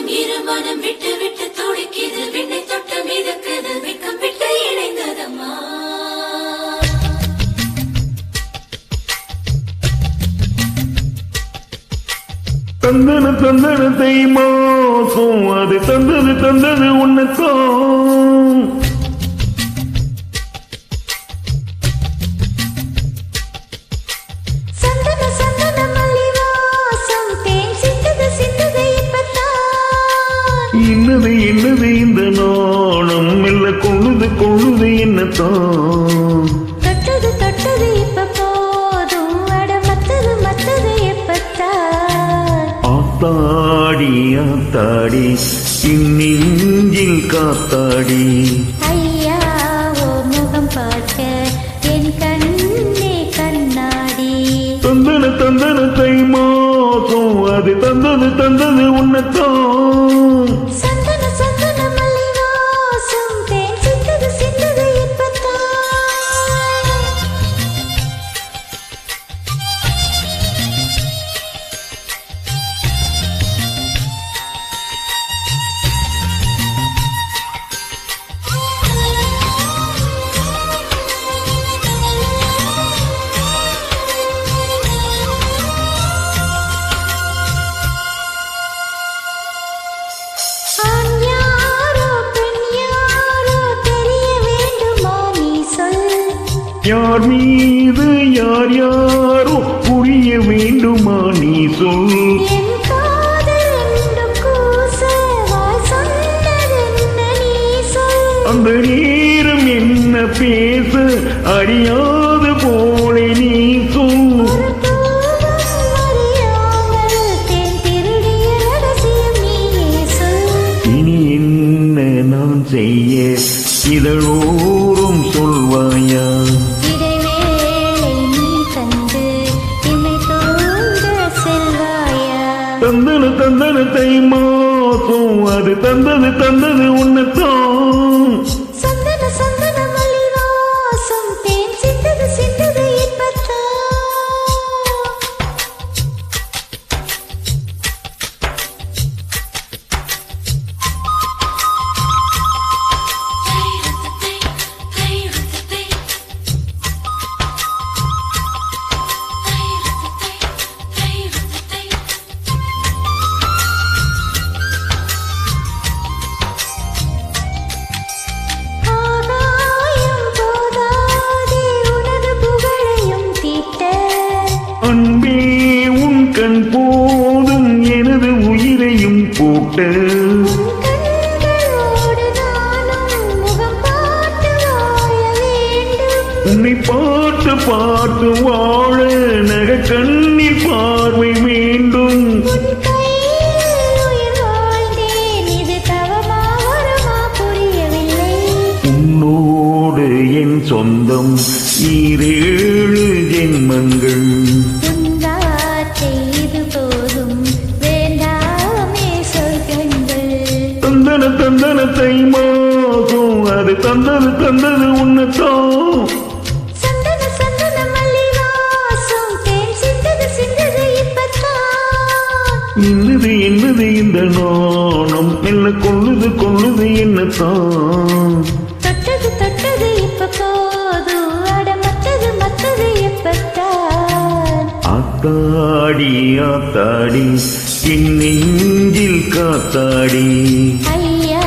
மனம் இருமனம் விட்டு விட்டு துடிக்குது விண்ணை தொட்டு மிதக்குது வெக்கம் விட்டு இணைந்ததம்மா தந்தன தந்தனத்தை மோசம் அது தந்தது தந்தது உன்னத்தான் என்னது என்னது இந்த நாணம் மெல்ல கொள்ளுது கொள்ளுது என்னத்தான் தொட்டது தொட்டது இப்ப போதும் அட மத்தது மத்தது எப்பத்தான் ஆத்தாடி ஆத்தாடி நெஞ்சில் காத்தாடி ஐயா ஓ முகம் பார்க்க என் கண்ணே கண்ணாடி தந்தன தந்தனத்தை மோசம் அது தந்தது தந்தது உன்னத்தான் சந்தன சந்தன மல்லிவாசம் தேன் சிந்தது சிந்தது இப்பத்தான் யார் மீது யார் யாரோ புரிய வேண்டுமா நீ சொல் என் காதல் என்றும் கூச வாய் சொன்னதென்ன நீ சொல் அந்த நேரம் என்ன பேச அறியாது போலே நீ சொல் ஒரு தூரம் அறியாமல் தேன் திருடிய ரகசியம் நீயே சொல் இனி என்ன நான் செய்ய இதழோறும் சொல்வாயா இடைவேளை நீ தந்து என்னை தூங்க செல்வாயா தந்தன தந்தனத்தை மோசம் அது தந்தது தந்தது உன்னத்தான் சந்தன சந்தன மல்லிவாசம் தேன் சிந்தது சிந்தது இப்பத்தான் அன்பே உன் கண் போதும் எனது உயிரையும் போட்ட உன்னை பார்த்து பார்த்து வாழ நக கண்ணில் பார்வை வேண்டும் உன்னோடு என் சொந்தம் ஈரேழு ஜென்மங்கள் தந்தன தந்தனத்தை மோசம் அது தந்தது தந்தது உன்னத்தான் சந்தன சந்தன மல்லிவாசம் தேன் சிந்தது சிந்தது இப்பத்தான் என்னது என்னது இந்த நாணம் மெல்ல கொள்ளுது கொள்ளுது என்னத்தான் தொட்டது தொட்டது இப்ப போது அட மத்தது மத்தது எப்பத்தான் ஆத்தாடி ஆத்தாடி நெஞ்சில் காத்தாடி ஐயா